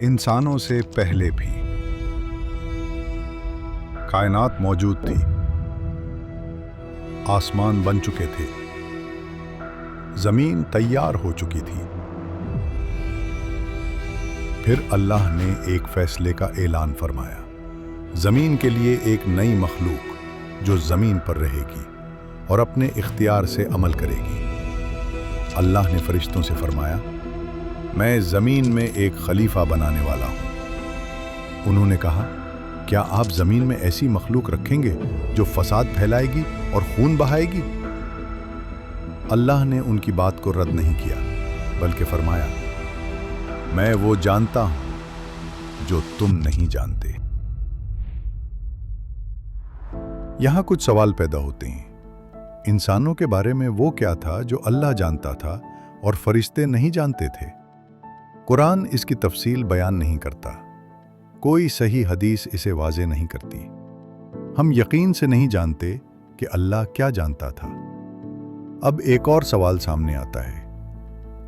इंसानों से पहले भी कायनात मौजूद थी। आसमान बन चुके थे, जमीन तैयार हो चुकी थी। फिर अल्लाह ने एक फैसले का ऐलान फरमाया, जमीन के लिए एक नई मखलूक जो जमीन पर रहेगी और अपने इख्तियार से अमल करेगी। अल्लाह ने फरिश्तों से फरमाया, मैं जमीन में एक खलीफा बनाने वाला हूं। उन्होंने कहा, क्या आप जमीन में ऐसी मखलूक रखेंगे जो फसाद फैलाएगी और खून बहाएगी? अल्लाह ने उनकी बात को रद्द नहीं किया, बल्कि फरमाया, मैं वो जानता हूं जो तुम नहीं जानते। यहां कुछ सवाल पैदा होते हैं। इंसानों के बारे में वो क्या था जो अल्लाह जानता था और फरिश्ते नहीं जानते थे? कुरान इसकी तफसील बयान नहीं करता। कोई सही हदीस इसे वाज़े नहीं करती। हम यकीन से नहीं जानते कि अल्लाह क्या जानता था। अब एक और सवाल सामने आता है,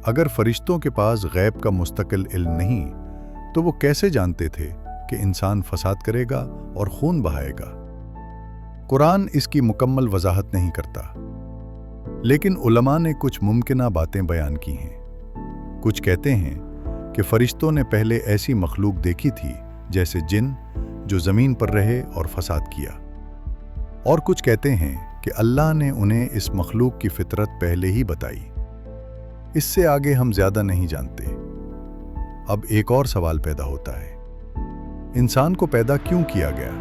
अगर फरिश्तों के पास गैब का मुस्तकिल इल्म नहीं, तो वो कैसे जानते थे कि इंसान फसाद करेगा और खून बहाएगा? कुरान इसकी मुकम्मल वजाहत नहीं करता, लेकिन उलमा ने कुछ मुमकिना बातें बयान की हैं। कुछ कहते हैं कि फरिश्तों ने पहले ऐसी मखलूक देखी थी जैसे जिन, जो ज़मीन पर रहे और फसाद किया। और कुछ कहते हैं कि अल्लाह ने उन्हें इस मखलूक की फितरत पहले ही बताई। इससे आगे हम ज़्यादा नहीं जानते। अब एक और सवाल पैदा होता है, इंसान को पैदा क्यों किया गया?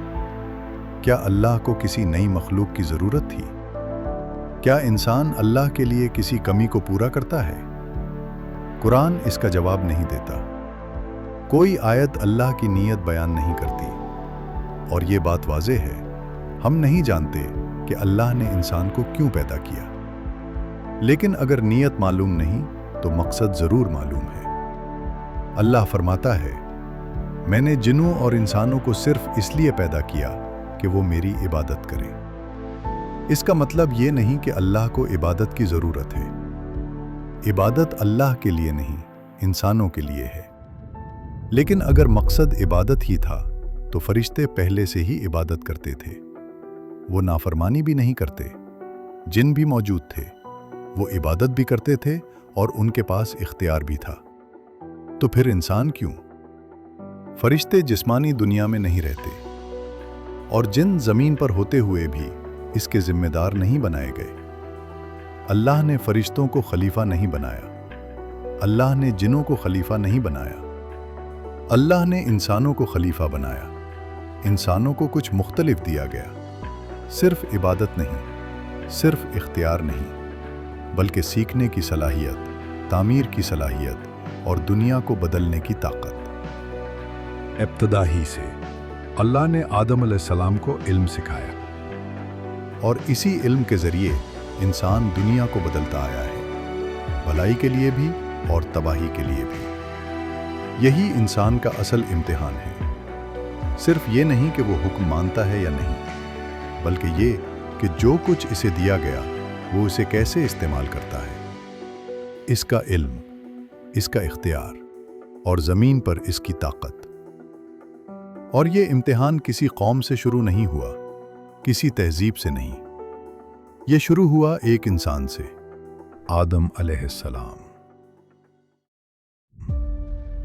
क्या अल्लाह को किसी नई मखलूक की ज़रूरत थी? क्या इंसान अल्लाह के लिए किसी कमी को पूरा करता है? कुरान इसका जवाब नहीं देता। कोई आयत अल्लाह की नीयत बयान नहीं करती। और ये बात वाज़े है, हम नहीं जानते कि अल्लाह ने इंसान को क्यों पैदा किया। लेकिन अगर नीयत मालूम नहीं तो मकसद ज़रूर मालूम है। अल्लाह फरमाता है, मैंने जिन्नों और इंसानों को सिर्फ इसलिए पैदा किया कि वो मेरी इबादत करें। इसका मतलब ये नहीं कि अल्लाह को इबादत की ज़रूरत है। इबादत अल्लाह के लिए नहीं, इंसानों के लिए है। लेकिन अगर मकसद इबादत ही था तो फरिश्ते पहले से ही इबादत करते थे। वो नाफरमानी भी नहीं करते। जिन भी मौजूद थे, वो इबादत भी करते थे और उनके पास इख्तियार भी था। तो फिर इंसान क्यों? फरिश्ते जिस्मानी दुनिया में नहीं रहते और जिन ज़मीन पर होते हुए भी इसके जिम्मेदार नहीं बनाए गए। अल्लाह ने फरिश्तों को खलीफा नहीं बनाया। अल्लाह ने जिन्नों को खलीफा नहीं बनाया। अल्लाह ने इंसानों को खलीफा बनाया। इंसानों को कुछ मुख्तलिफ दिया गया। सिर्फ इबादत नहीं, सिर्फ इख्तियार नहीं, बल्कि सीखने की सलाहियत, तामीर की सलाहियत और दुनिया को बदलने की ताकत। इब्तिदा ही से अल्लाह ने आदम अलैहिस्सलाम को इल्म सिखाया और इसी इल्म के ज़रिए इंसान दुनिया को बदलता आया है, भलाई के लिए भी और तबाही के लिए भी। यही इंसान का असल इम्तिहान है। सिर्फ ये नहीं कि वो हुक्म मानता है या नहीं, बल्कि ये कि जो कुछ इसे दिया गया वो इसे कैसे इस्तेमाल करता है। इसका इल्म, इसका इख्तियार और ज़मीन पर इसकी ताकत। और ये इम्तिहान किसी कौम से शुरू नहीं हुआ, किसी तहजीब से नहीं। ये शुरू हुआ एक इंसान से, आदम अलैहिस्सलाम।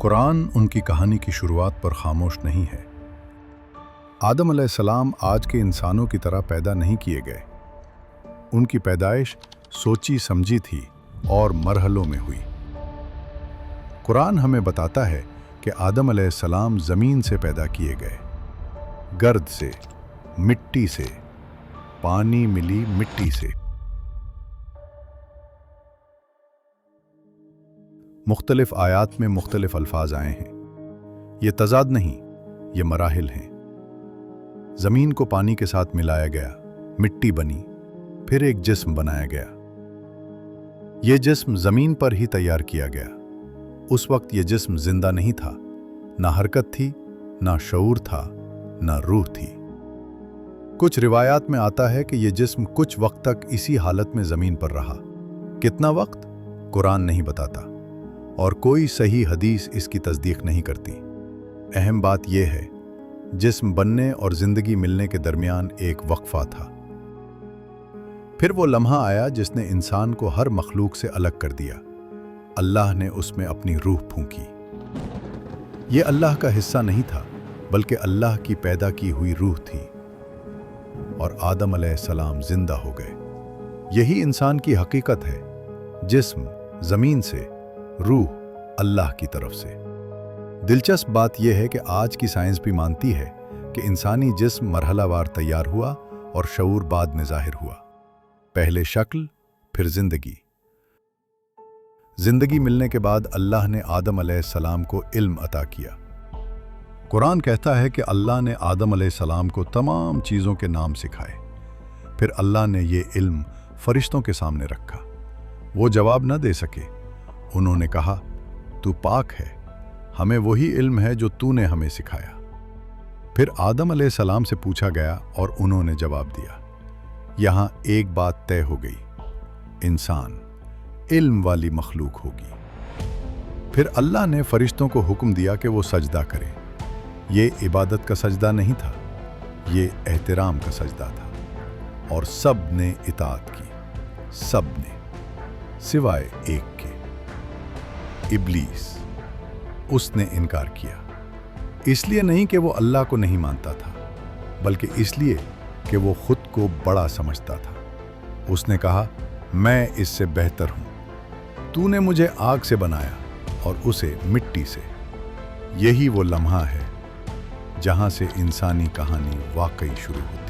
कुरान उनकी कहानी की शुरुआत पर खामोश नहीं है। आदम अलैहिस्सलाम आज के इंसानों की तरह पैदा नहीं किए गए। उनकी पैदाइश सोची समझी थी और मरहलों में हुई। कुरान हमें बताता है कि आदम अलैहिस्सलाम ज़मीन से पैदा किए गए, गर्द से, मिट्टी से, पानी मिली मिट्टी से। मुख्तलिफ आयात में मुख्तलिफ अल्फाज आए हैं। ये तज़ाद नहीं, ये मराहिल हैं। ज़मीन को पानी के साथ मिलाया गया, मिट्टी बनी, फिर एक जिस्म बनाया गया। ये जिस्म ज़मीन पर ही तैयार किया गया। उस वक्त ये जिस्म जिंदा नहीं था, ना हरकत थी, ना शऊर था, ना रूह थी। कुछ रिवायात में आता है कि ये जिस्म कुछ वक्त तक इसी हालत में ज़मीन पर रहा। कितना वक्त? कुरान नहीं बताता और कोई सही हदीस इसकी तस्दीक नहीं करती। अहम बात यह है, जिस्म बनने और जिंदगी मिलने के दरमियान एक वक्फा था। फिर वो लम्हा आया जिसने इंसान को हर मखलूक से अलग कर दिया। अल्लाह ने उसमें अपनी रूह फूंकी। ये अल्लाह का हिस्सा नहीं था, बल्कि अल्लाह की पैदा की हुई रूह थी, और आदम अलैहिस्सलाम जिंदा हो गए। यही इंसान की हकीकत है, जिस्म जमीन से, रूह अल्लाह की तरफ से। दिलचस्प बात यह है कि आज की साइंस भी मानती है कि इंसानी जिस्म मरहलावार तैयार हुआ और शऊर बाद में जाहिर हुआ। पहले शक्ल, फिर जिंदगी। जिंदगी मिलने के बाद अल्लाह ने आदम अलैहिस्सलाम को इल्म अता किया। कुरान कहता है कि अल्लाह ने आदम अलैहिस्सलाम को तमाम चीज़ों के नाम सिखाए। फिर अल्लाह ने ये इल्म फरिश्तों के सामने रखा। वो जवाब न दे सके। उन्होंने कहा, तू पाक है, हमें वही इल्म है जो तूने हमें सिखाया। फिर आदम अलैहिस्सलाम से पूछा गया और उन्होंने जवाब दिया। यहाँ एक बात तय हो गई, इंसान इल्म वाली मखलूक होगी। फिर अल्लाह ने फरिश्तों को हुक्म दिया कि वो सजदा करें। ये इबादत का सजदा नहीं था, ये एहतराम का सजदा था, और सब ने इताअत की, सब ने, सिवाय एक के, इब्लीस। उसने इनकार किया, इसलिए नहीं कि वो अल्लाह को नहीं मानता था, बल्कि इसलिए कि वो खुद को बड़ा समझता था। उसने कहा, मैं इससे बेहतर हूं। तूने मुझे आग से बनाया और उसे मिट्टी से। यही वो लम्हा है जहां से इंसानी कहानी वाकई शुरू होती है।